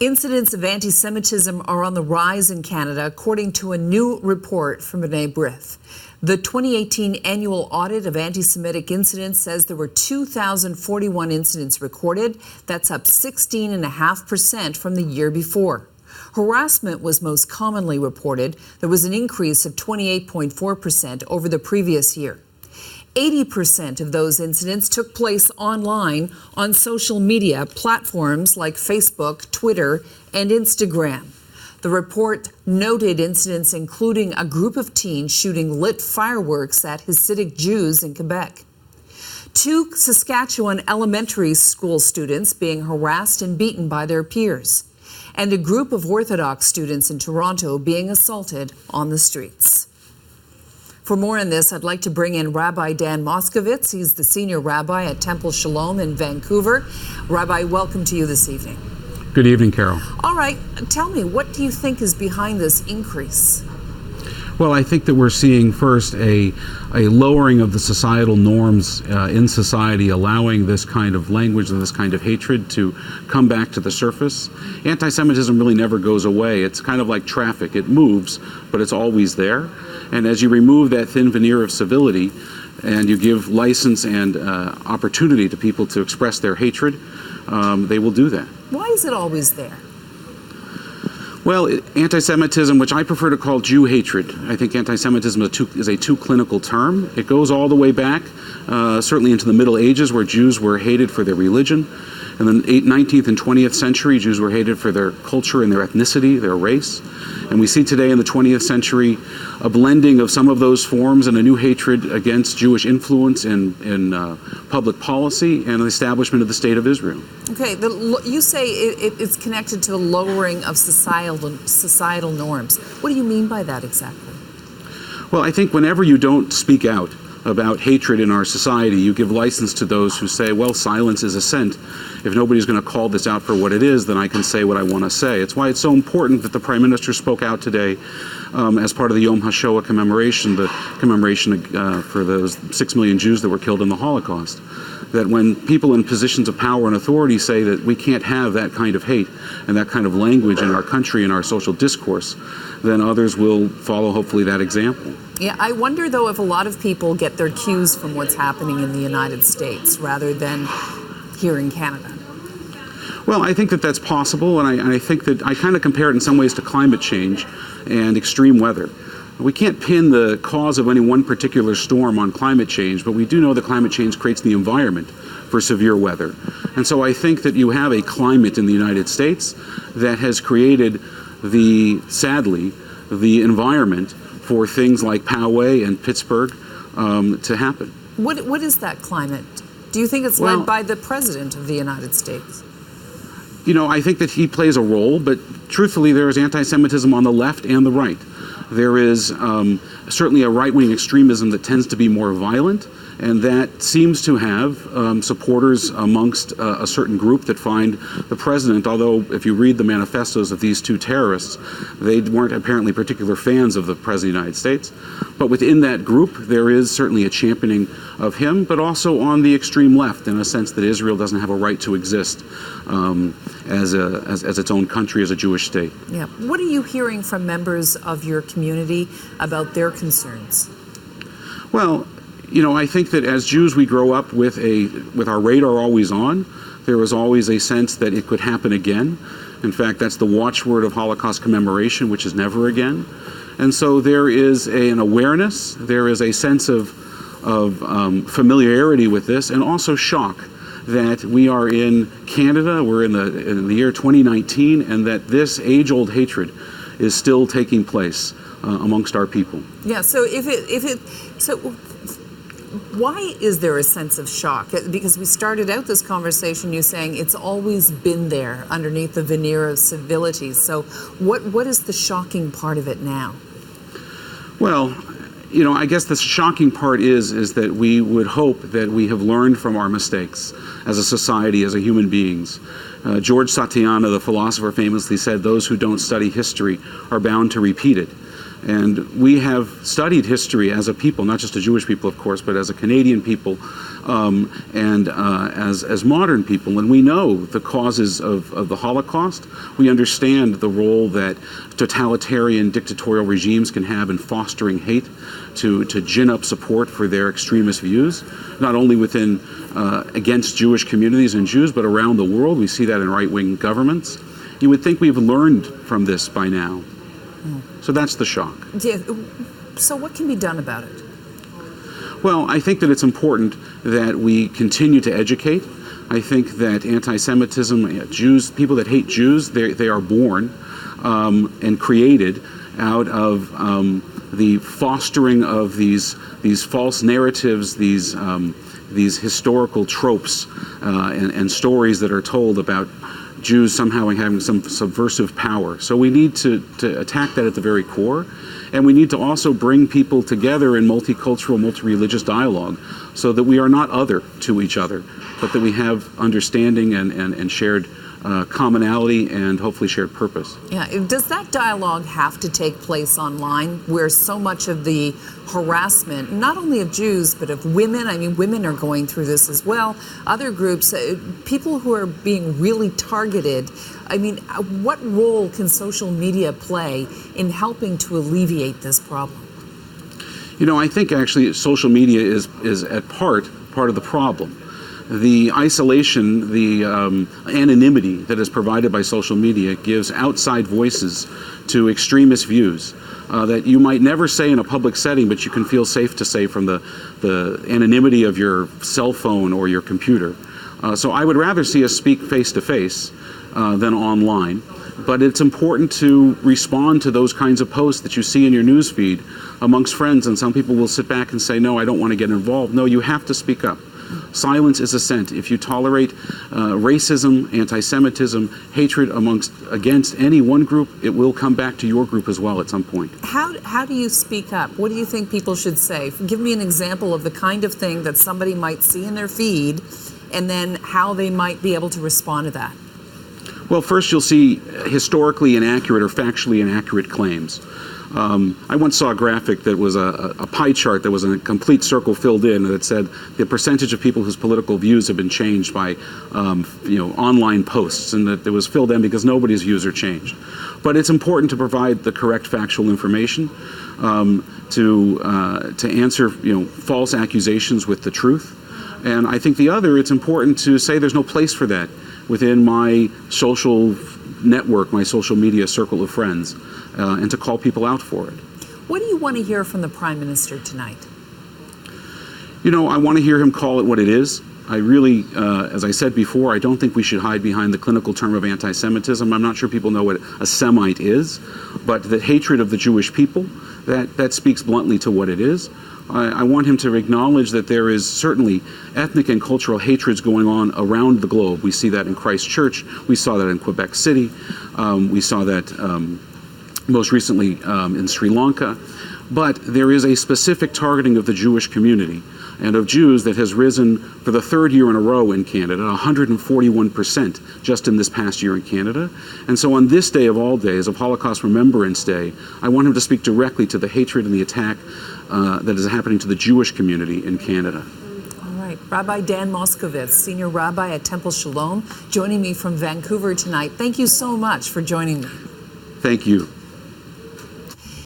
Incidents of anti-Semitism are on the rise in Canada, according to a new report from B'nai B'rith. The 2018 annual audit of anti-Semitic incidents says there were 2,041 incidents recorded. That's up 16.5% from the year before. Harassment was most commonly reported. There was an increase of 28.4% over the previous year. 80% of those incidents took place online on social media platforms like Facebook, Twitter, and Instagram. The report noted incidents including a group of teens shooting lit fireworks at Hasidic Jews in Quebec, 2 Saskatchewan elementary school students being harassed and beaten by their peers, and a group of Orthodox students in Toronto being assaulted on the streets. For more on this, I'd like to bring in Rabbi Dan Moskovitz. He's the senior rabbi at Temple Shalom in Vancouver. Rabbi, welcome to you this evening. Good evening, Carol. All right, tell me, what do you think is behind this increase? Well, I think that we're seeing first a lowering of the societal norms in society, allowing this kind of language and this kind of hatred to come back to the surface. Anti-Semitism really never goes away. It's kind of like traffic. It moves, but it's always there. And as you remove that thin veneer of civility and you give license and opportunity to people to express their hatred, they will do that. Why is it always there? Well, anti-Semitism, which I prefer to call Jew hatred, I think anti-Semitism is a too clinical term. It goes all the way back, certainly into the Middle Ages, where Jews were hated for their religion. In the 19th and 20th century, Jews were hated for their culture and their ethnicity, their race. And we see today in the 20th century a blending of some of those forms and a new hatred against Jewish influence in public policy and the establishment of the State of Israel. Okay, you say it's connected to the lowering of societal norms. What do you mean by that exactly? Well, I think whenever you don't speak out about hatred in our society, you give license to those who say, well, silence is assent. If nobody's going to call this out for what it is, then I can say what I want to say. It's why it's so important that the Prime Minister spoke out today as part of the Yom HaShoah commemoration, the commemoration for those 6 million Jews that were killed in the Holocaust. That when people in positions of power and authority say that we can't have that kind of hate and that kind of language in our country and our social discourse, then others will follow, hopefully, that example. Yeah, I wonder, though, if a lot of people get their cues from what's happening in the United States rather than here in Canada. Well, I think that that's possible, and I think that I kind of compare it in some ways to climate change and extreme weather. We can't pin the cause of any one particular storm on climate change, but we do know that climate change creates the environment for severe weather. And so I think that you have a climate in the United States that has created sadly, the environment for things like Poway and Pittsburgh to happen. What is that climate? Do you think it's led by the President of the United States? You know, I think that he plays a role, but truthfully, there is anti-Semitism on the left and the right. There is certainly a right-wing extremism that tends to be more violent, and that seems to have supporters amongst a certain group that find the president, although if you read the manifestos of these 2 terrorists, they weren't apparently particular fans of the President of the United States. But within that group, there is certainly a championing of him, but also on the extreme left, in a sense that Israel doesn't have a right to exist as its own country, as a Jewish state. Yeah. What are you hearing from members of your community about their concerns? Well, you know, I think that as Jews we grow up with our radar always on. There was always a sense that it could happen again. In fact, that's the watchword of Holocaust commemoration, which is never again. And so there is an awareness, there is a sense of familiarity with this, and also shock that we are in Canada, we're in the year 2019, and that this age-old hatred is still taking place amongst our people. Yeah. So why is there a sense of shock? Because we started out this conversation, you saying it's always been there underneath the veneer of civility. So what is the shocking part of it now? Well, you know, I guess the shocking part is that we would hope that we have learned from our mistakes as a society, as a human beings. George Santayana, the philosopher, famously said, "Those who don't study history are bound to repeat it." And we have studied history as a people, not just a Jewish people, of course, but as a Canadian people, and as modern people. And we know the causes of the Holocaust. We understand the role that totalitarian dictatorial regimes can have in fostering hate to gin up support for their extremist views, not only within against Jewish communities and Jews, but around the world. We see that in right-wing governments. You would think we've learned from this by now. So that's the shock. Yeah. So what can be done about it? Well, I think that it's important that we continue to educate. I think that anti-Semitism, Jews, people that hate Jews, they are born and created out of the fostering of these false narratives, these historical tropes and stories that are told about Jews somehow having some subversive power. So we need to attack that at the very core. And we need to also bring people together in multicultural, multi-religious dialogue so that we are not other to each other, but that we have understanding and shared commonality and hopefully shared purpose. Yeah. Does that dialogue have to take place online where so much of the harassment, not only of Jews, but of women, I mean, women are going through this as well, other groups, people who are being really targeted, I mean, what role can social media play in helping to alleviate this problem? You know, I think actually social media is at part of the problem. The isolation, the anonymity that is provided by social media gives outside voices to extremist views that you might never say in a public setting, but you can feel safe to say from the anonymity of your cell phone or your computer. So I would rather see us speak face-to-face than online. But it's important to respond to those kinds of posts that you see in your news feed amongst friends, and some people will sit back and say, no, I don't want to get involved. No, you have to speak up. Silence is assent. If you tolerate racism, anti-Semitism, hatred against any one group, it will come back to your group as well at some point. How do you speak up? What do you think people should say? Give me an example of the kind of thing that somebody might see in their feed, and then how they might be able to respond to that. Well, first you'll see historically inaccurate or factually inaccurate claims. I once saw a graphic that was a pie chart that was a complete circle filled in that said the percentage of people whose political views have been changed by online posts, and that it was filled in because nobody's views are changed. But it's important to provide the correct factual information, to answer false accusations with the truth. And I think the other, it's important to say there's no place for that within my social network, my social media circle of friends, and to call people out for it. What do you want to hear from the Prime Minister tonight? I want to hear him call it what it is. I really, as I said before, I don't think we should hide behind the clinical term of anti-Semitism. I'm not sure people know what a Semite is, but the hatred of the Jewish people, that speaks bluntly to what it is. I want him to acknowledge that there is certainly ethnic and cultural hatreds going on around the globe. We see that in Christchurch. We saw that in Quebec City. We saw that most recently in Sri Lanka. But there is a specific targeting of the Jewish community and of Jews that has risen for the third year in a row in Canada, 141% just in this past year in Canada. And so on this day of all days, of Holocaust Remembrance Day, I want him to speak directly to the hatred and the attack that is happening to the Jewish community in Canada. All right. Rabbi Dan Moskovitz, Senior Rabbi at Temple Shalom, joining me from Vancouver tonight. Thank you so much for joining me. Thank you.